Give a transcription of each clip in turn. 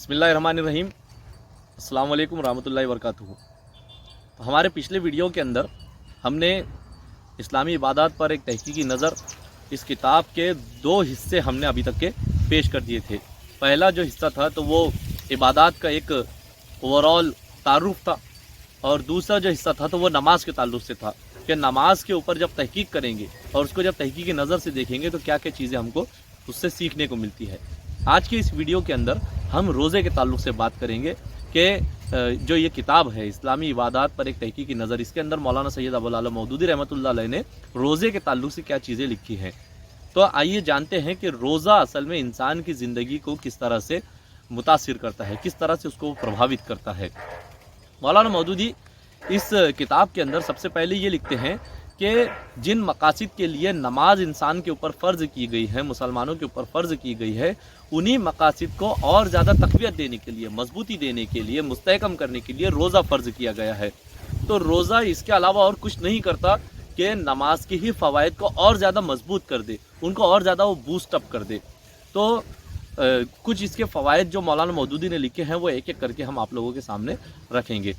बिस्मिल्लाहिर्रहमानिर्रहीम। अस्सलाम वालेकुम रहमतुल्लाहि वबरकातुहू। तो हमारे पिछले वीडियो के अंदर हमने इस्लामी इबादत पर एक तहकीकी नज़र इस किताब के दो हिस्से हमने अभी तक के पेश कर दिए थे। पहला जो हिस्सा था तो वो इबादत का एक ओवरऑल तारुफ था, और दूसरा जो हिस्सा था तो वो नमाज के ताल्लुक़ से था कि नमाज के ऊपर जब तहकीक करेंगे और उसको जब तहकीकी नज़र से देखेंगे तो क्या क्या चीज़ें हमको उससे सीखने को मिलती है। आज की इस वीडियो के अंदर हम रोज़े के ताल्लुक़ से बात करेंगे कि जो ये किताब है इस्लामी इबादत पर एक तहकीकी नज़र, इसके अंदर मौलाना सैयद अबुल आला मौदूदी रहमतुल्लाह अलैह ने रोज़े के ताल्लुक़ से क्या चीज़ें लिखी हैं। तो आइए जानते हैं कि रोज़ा असल में इंसान की ज़िंदगी को किस तरह से मुतासिर करता है, किस तरह से उसको प्रभावित करता है। मौलाना मौदूदी इस किताब के अंदर सबसे पहले ये लिखते हैं कि जिन मकासद के लिए नमाज इंसान के ऊपर फ़र्ज़ की गई है, मुसलमानों के ऊपर फ़र्ज़ की गई है, उन्हीं मकासद को और ज़्यादा तक़वियत देने के लिए, मजबूती देने के लिए, मुस्तहकम करने के लिए रोज़ा फ़र्ज़ किया गया है। तो रोज़ा इसके अलावा और कुछ नहीं करता कि नमाज के ही फ़वाइद को और ज़्यादा मजबूत कर दे, उनको और ज़्यादा वो बूस्ट अप कर दे। तो कुछ इसके फ़वाइद जो मौलाना मौदूदी ने लिखे हैं वो एक एक करके हम आप लोगों के सामने रखेंगे।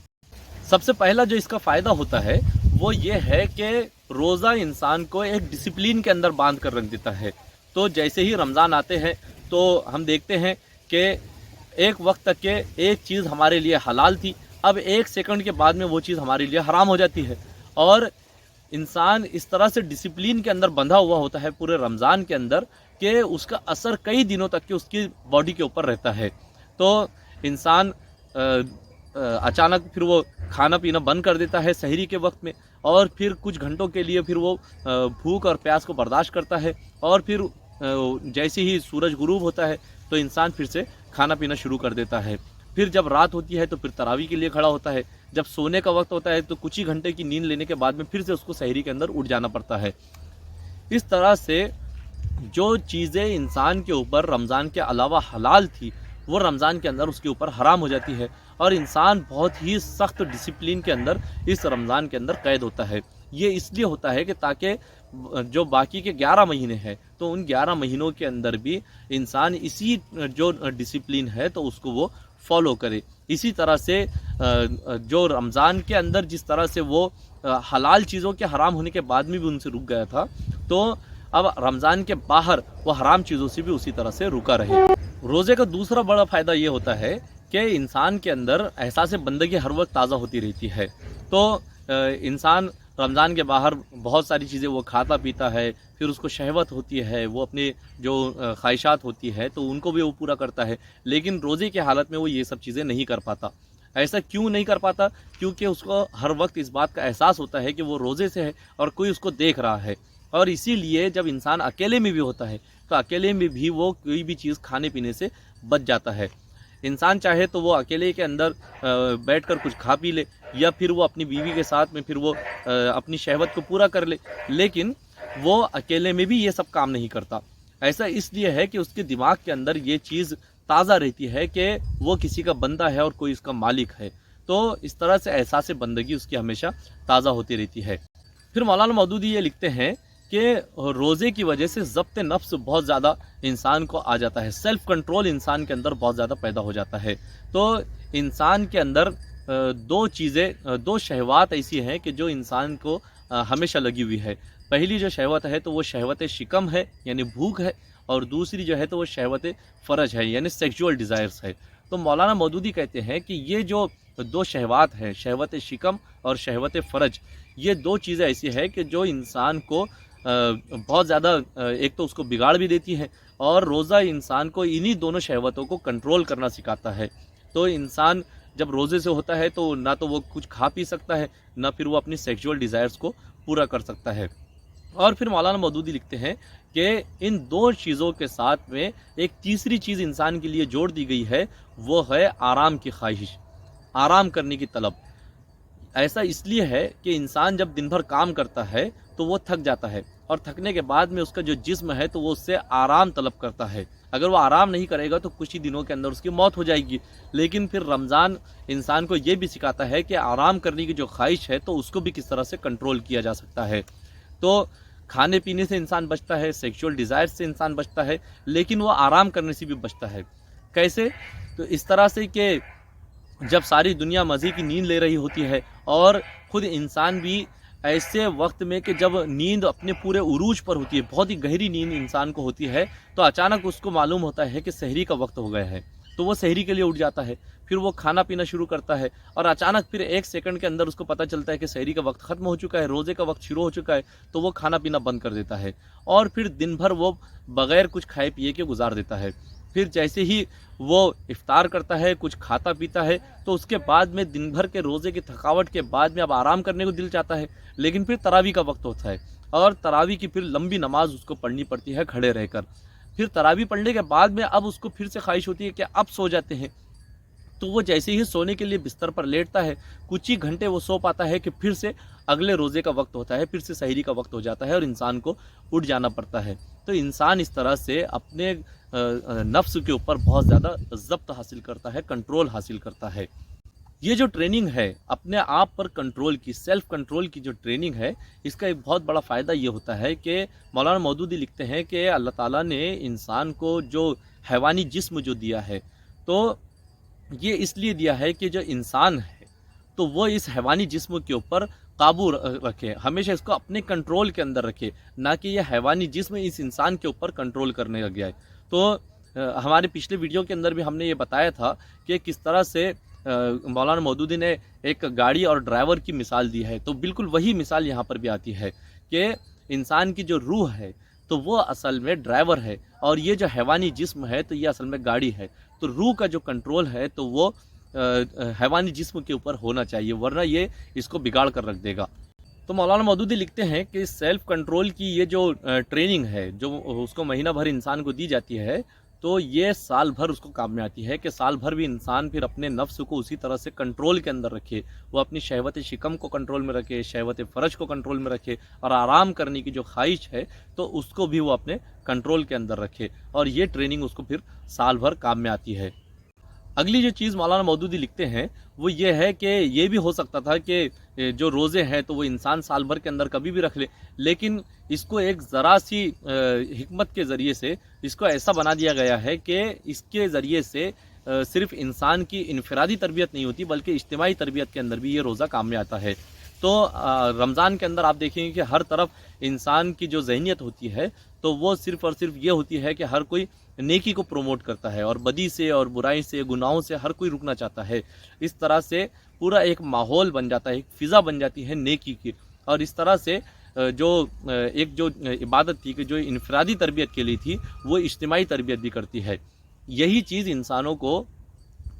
सबसे पहला जो इसका फ़ायदा होता है वो ये है कि रोज़ा इंसान को एक डिसिप्लिन के अंदर बांध कर रख देता है। तो जैसे ही रमज़ान आते हैं तो हम देखते हैं कि एक वक्त तक के एक चीज़ हमारे लिए हलाल थी, अब एक सेकंड के बाद में वो चीज़ हमारे लिए हराम हो जाती है, और इंसान इस तरह से डिसिप्लिन के अंदर बंधा हुआ होता है पूरे रमज़ान के अंदर कि उसका असर कई दिनों तक के उसकी बॉडी के ऊपर रहता है। तो इंसान अचानक फिर वो खाना पीना बंद कर देता है सहरी के वक्त में, और फिर कुछ घंटों के लिए फिर वो भूख और प्यास को बर्दाश्त करता है, और फिर जैसे ही सूरज गुरूब होता है तो इंसान फिर से खाना पीना शुरू कर देता है। फिर जब रात होती है तो फिर तरावी के लिए खड़ा होता है, जब सोने का वक्त होता है तो कुछ ही घंटे की नींद लेने के बाद में फिर से उसको सहरी के अंदर उठ जाना पड़ता है। इस तरह से जो चीज़ें इंसान के ऊपर रमज़ान के अलावा हलाल थी वो रमज़ान के अंदर उसके ऊपर हराम हो जाती है, और इंसान बहुत ही सख्त डिसिप्लिन के अंदर इस रमज़ान के अंदर कैद होता है। ये इसलिए होता है कि ताकि जो बाकी के 11 महीने हैं तो उन 11 महीनों के अंदर भी इंसान इसी जो डिसिप्लिन है तो उसको वो फॉलो करे। इसी तरह से जो रमज़ान के अंदर जिस तरह से वो हलाल चीज़ों के हराम होने के बाद में भी उनसे रुक गया था, तो अब रमज़ान के बाहर वो हराम चीज़ों से भी उसी तरह से रुका रहे। रोज़े का दूसरा बड़ा फ़ायदा ये होता है कि इंसान के अंदर एहसास बंदगी हर वक्त ताज़ा होती रहती है। तो इंसान रमज़ान के बाहर बहुत सारी चीज़ें वो खाता पीता है, फिर उसको शहवत होती है, वो अपने जो ख्वाहिशात होती है तो उनको भी वो पूरा करता है, लेकिन रोज़े की हालत में वो ये सब चीज़ें नहीं कर पाता। ऐसा क्यों नहीं कर पाता? क्योंकि उसको हर वक्त इस बात का एहसास होता है कि वो रोज़े से है और कोई उसको देख रहा है, और इसीलिए जब इंसान अकेले में भी होता है तो अकेले में भी वो कोई भी चीज़ खाने पीने से बच जाता है। इंसान चाहे तो वो अकेले के अंदर बैठकर कुछ खा पी ले, या फिर वो अपनी बीवी के साथ में फिर वो अपनी शहवत को पूरा कर ले, लेकिन वो अकेले में भी ये सब काम नहीं करता। ऐसा इसलिए है कि उसके दिमाग के अंदर ये चीज़ ताज़ा रहती है कि वो किसी का बंदा है और कोई इसका मालिक है। तो इस तरह से एहसास बंदगी उसकी हमेशा ताज़ा होती रहती है। फिर मौलाना मौदूदी ये लिखते हैं कि रोज़े की वजह से ज़ब्त नफ्स बहुत ज़्यादा इंसान को आ जाता है, सेल्फ़ कंट्रोल इंसान के अंदर बहुत ज़्यादा पैदा हो जाता है। तो इंसान के अंदर दो शहवात ऐसी हैं कि जो इंसान को हमेशा लगी हुई है। पहली जो शहवत है तो वो शहवत शिकम है यानी भूख है, और दूसरी जो है तो वो शहवत फ़रज है यानी सेक्सुअल डिज़ायर्स है। तो मौलाना मौदूदी कहते हैं कि ये जो दो शहवात हैं, शहवत शिकम और शहवत फ़रज, ये दो चीज़ें ऐसी है कि जो इंसान को बहुत ज़्यादा एक तो उसको बिगाड़ भी देती है, और रोज़ा इंसान को इन्हीं दोनों शहवतों को कंट्रोल करना सिखाता है। तो इंसान जब रोज़े से होता है तो ना तो वो कुछ खा पी सकता है, ना फिर वो अपनी सेक्सुअल डिज़ायर्स को पूरा कर सकता है। और फिर मौलाना मौदूदी लिखते हैं कि इन दो चीज़ों के साथ में एक तीसरी चीज़ इंसान के लिए जोड़ दी गई है, वो है आराम की ख्वाहिश, आराम करने की तलब। ऐसा इसलिए है कि इंसान जब दिन भर काम करता है तो वो थक जाता है, और थकने के बाद में उसका जो जिस्म है तो वो उससे आराम तलब करता है। अगर वो आराम नहीं करेगा तो कुछ ही दिनों के अंदर उसकी मौत हो जाएगी। लेकिन फिर रमज़ान इंसान को ये भी सिखाता है कि आराम करने की जो ख्वाहिश है तो उसको भी किस तरह से कंट्रोल किया जा सकता है। तो खाने पीने से इंसान बचता है, सेक्सुअल डिज़ायर से इंसान बचता है, लेकिन वो आराम करने से भी बचता है। कैसे? तो इस तरह से कि जब सारी दुनिया मज़े की नींद ले रही होती है और ख़ुद इंसान भी ऐसे वक्त में कि जब नींद अपने पूरे उरूज पर होती है, बहुत ही गहरी नींद इंसान को होती है, तो अचानक उसको मालूम होता है कि सहरी का वक्त हो गया है। तो वो सहरी के लिए उठ जाता है, फिर वो खाना पीना शुरू करता है और अचानक फिर 1 सेकंड के अंदर उसको पता चलता है कि सहरी का वक्त ख़त्म हो चुका है, रोज़े का वक्त शुरू हो चुका है। तो वो खाना पीना बंद कर देता है और फिर दिन भर वो बग़ैर कुछ खाए पिए के गुजार देता है। फिर जैसे ही वो इफ्तार करता है, कुछ खाता पीता है, तो उसके बाद में दिन भर के रोज़े की थकावट के बाद में अब आराम करने को दिल चाहता है। लेकिन फिर तरावी का वक्त होता है और तरावी की फिर लंबी नमाज उसको पढ़नी पड़ती है खड़े रहकर। फिर तरावी पढ़ने के बाद में अब उसको फिर से ख्वाहिश होती है कि अब सो जाते हैं। तो वो जैसे ही सोने के लिए बिस्तर पर लेटता है, कुछ ही घंटे वो सो पाता है कि फिर से अगले रोज़े का वक्त होता है, फिर से सहरी का वक्त हो जाता है और इंसान को उठ जाना पड़ता है। तो इंसान इस तरह से अपने नफ्स के ऊपर बहुत ज़्यादा ज़ब्त हासिल करता है, कंट्रोल हासिल करता है। ये जो ट्रेनिंग है अपने आप पर कंट्रोल की, सेल्फ कंट्रोल की जो ट्रेनिंग है, इसका एक बहुत बड़ा फ़ायदा ये होता है कि मौलाना मौदूदी लिखते हैं कि अल्लाह ताला ने इंसान को जो हैवानी जिस्म जो दिया है, तो ये इसलिए दिया है कि जो इंसान है तो वो इस हैवानी जिस्म के ऊपर काबू रखे, हमेशा इसको अपने कंट्रोल के अंदर रखे, ना कि ये हैवानी जिस्म इस इंसान के ऊपर कंट्रोल करने लग गया है। तो हमारे पिछले वीडियो के अंदर भी हमने ये बताया था कि किस तरह से मौलाना मौदूदी ने एक गाड़ी और ड्राइवर की मिसाल दी है, तो बिल्कुल वही मिसाल यहाँ पर भी आती है कि इंसान की जो रूह है तो वो असल में ड्राइवर है और ये जो हैवानी जिस्म है तो ये असल में गाड़ी है। तो रूह का जो कंट्रोल है तो वो हैवानी जिस्म के ऊपर होना चाहिए, वरना ये इसको बिगाड़ कर रख देगा। तो मौलाना मौदूदी लिखते हैं कि सेल्फ कंट्रोल की ये जो ट्रेनिंग है जो उसको महीना भर इंसान को दी जाती है, तो ये साल भर उसको काम में आती है कि साल भर भी इंसान फिर अपने नफ्स को उसी तरह से कंट्रोल के अंदर रखे, वो अपनी शहवत शिकम को कंट्रोल में रखे, शहवत फ़रज को कंट्रोल में रखे और आराम करने की जो ख्वाहिश है तो उसको भी वो अपने कंट्रोल के अंदर रखे, और ये ट्रेनिंग उसको फिर साल भर काम में आती है। अगली जो चीज़ मौलाना मौदूदी लिखते हैं वो ये है कि ये भी हो सकता था कि जो रोज़े हैं तो वो इंसान साल भर के अंदर कभी भी रख ले, लेकिन इसको एक ज़रा सी हिकमत के ज़रिए से इसको ऐसा बना दिया गया है कि इसके ज़रिए से सिर्फ इंसान की इनफरादी तरबियत नहीं होती बल्कि इज्तिमाई तरबियत के अंदर भी ये रोज़ा काम में आता है। तो रमज़ान के अंदर आप देखेंगे कि हर तरफ इंसान की जो ज़हनियत होती है तो वो सिर्फ़ और सिर्फ ये होती है कि हर कोई नेकी को प्रमोट करता है और बदी से और बुराई से, गुनाहों से हर कोई रुकना चाहता है। इस तरह से पूरा एक माहौल बन जाता है, एक फ़िज़ा बन जाती है नेकी की, और इस तरह से जो एक जो इबादत थी कि जो इनफरादी तरबियत के लिए थी वो इज्तिमाई तरबियत भी करती है। यही चीज़ इंसानों को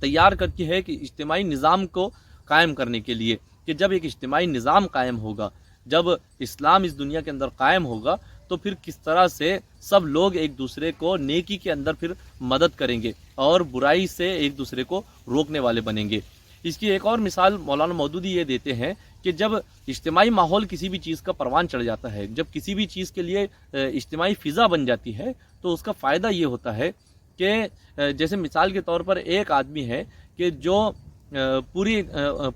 तैयार करती है कि इज्तिमाई निज़ाम को कायम करने के लिए, कि जब एक इज्तिमाई निज़ाम कायम होगा, जब इस्लाम इस दुनिया के अंदर कायम होगा तो फिर किस तरह से सब लोग एक दूसरे को नेकी के अंदर फिर मदद करेंगे और बुराई से एक दूसरे को रोकने वाले बनेंगे। इसकी एक और मिसाल मौलाना मौदूदी ये देते हैं कि जब इज्तिमाई माहौल किसी भी चीज़ का परवान चढ़ जाता है, जब किसी भी चीज़ के लिए इज्तिमाई फ़िज़ा बन जाती है, तो उसका फ़ायदा ये होता है कि जैसे मिसाल के तौर पर एक आदमी है कि जो पूरी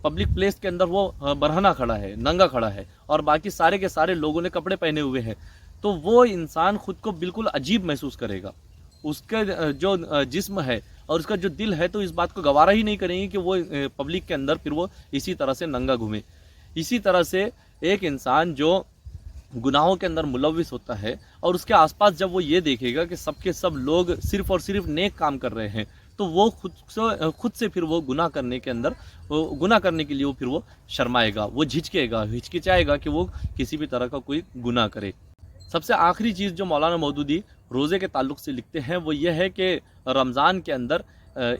पब्लिक प्लेस के अंदर वो बरहना खड़ा है, नंगा खड़ा है, और बाकी सारे के सारे लोगों ने कपड़े पहने हुए हैं, तो वो इंसान खुद को बिल्कुल अजीब महसूस करेगा। उसका जो जिस्म है और उसका जो दिल है तो इस बात को गवारा ही नहीं करेंगे कि वो पब्लिक के अंदर फिर वो इसी तरह से नंगा घूमे। इसी तरह से एक इंसान जो गुनाहों के अंदर मुलविस होता है और उसके आसपास जब वो ये देखेगा कि सबके सब लोग सिर्फ़ और सिर्फ नेक काम कर रहे हैं, तो वो खुद से फिर वो गुनाह करने के अंदर, गुनाह करने के लिए वो फिर वो शर्माएगा, वो झिझकेगा, हिचकिचाएगा कि वो किसी भी तरह का कोई गुनाह करे। सबसे आखिरी चीज़ जो मौलाना मौदूदी रोज़े के ताल्लुक़ से लिखते हैं वो ये है कि रमज़ान के अंदर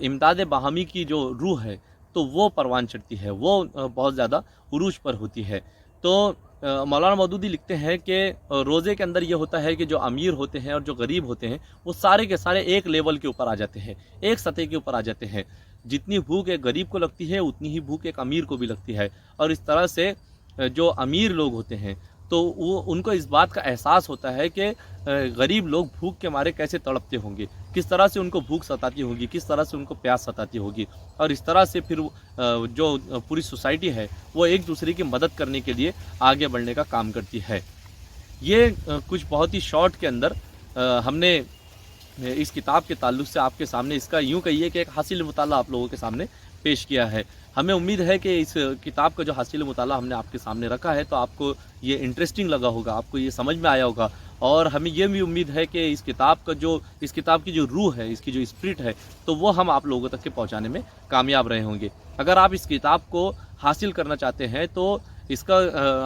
इमदाद बाहमी की जो रूह है तो वो परवान चढ़ती है, वो बहुत ज़्यादा उरूज पर होती है। तो मौलाना मौदूदी लिखते हैं कि रोज़े के अंदर ये होता है कि जो अमीर होते हैं और जो गरीब होते हैं वो सारे के सारे एक लेवल के ऊपर आ जाते हैं, एक सतह के ऊपर आ जाते हैं। जितनी भूख एक गरीब को लगती है उतनी ही भूख एक अमीर को भी लगती है, और इस तरह से जो अमीर लोग होते हैं तो वो उनको इस बात का एहसास होता है कि गरीब लोग भूख के मारे कैसे तड़पते होंगे, किस तरह से उनको भूख सताती होगी, किस तरह से उनको प्यास सताती होगी, और इस तरह से फिर जो पूरी सोसाइटी है वो एक दूसरे की मदद करने के लिए आगे बढ़ने का काम करती है। ये कुछ बहुत ही शॉर्ट के अंदर हमने इस किताब के ताल्लुक से आपके सामने इसका यूँ कहिए कि एक हासिल मुताला आप लोगों के सामने पेश किया है। हमें उम्मीद है कि इस किताब का जो हासिल मुताला हमने आपके सामने रखा है तो आपको ये इंटरेस्टिंग लगा होगा, आपको ये समझ में आया होगा। और हमें ये भी उम्मीद है कि इस किताब की जो रूह है, इसकी जो स्पिरिट है, तो वो हम आप लोगों तक के पहुंचाने में कामयाब रहे होंगे। अगर आप इस किताब को हासिल करना चाहते हैं तो इसका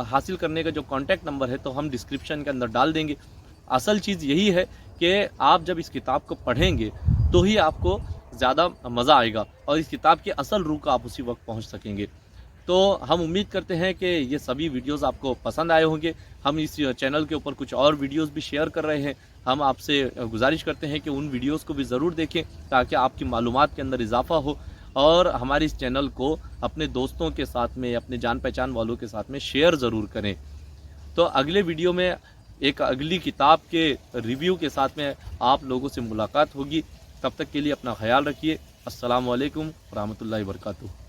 हासिल करने का जो कॉन्टैक्ट नंबर है तो हम डिस्क्रिप्शन के अंदर डाल देंगे। असल चीज़ यही है कि आप जब इस किताब को पढ़ेंगे तो ही आपको ज़्यादा मज़ा आएगा और इस किताब की असल रूह का आप उसी वक्त पहुंच सकेंगे। तो हम उम्मीद करते हैं कि ये सभी वीडियोस आपको पसंद आए होंगे। हम इस चैनल के ऊपर कुछ और वीडियोस भी शेयर कर रहे हैं। हम आपसे गुजारिश करते हैं कि उन वीडियोस को भी ज़रूर देखें ताकि आपकी मालूमात के अंदर इजाफ़ा हो और हमारे इस चैनल को अपने दोस्तों के साथ में, अपने जान पहचान वालों के साथ में शेयर ज़रूर करें। तो अगले वीडियो में एक अगली किताब के रिव्यू के साथ में आप लोगों से मुलाकात होगी। तब तक के लिए अपना ख्याल रखिए। अस्सलाम वालेकुम रहमतुल्लाहि व बरकातुहू।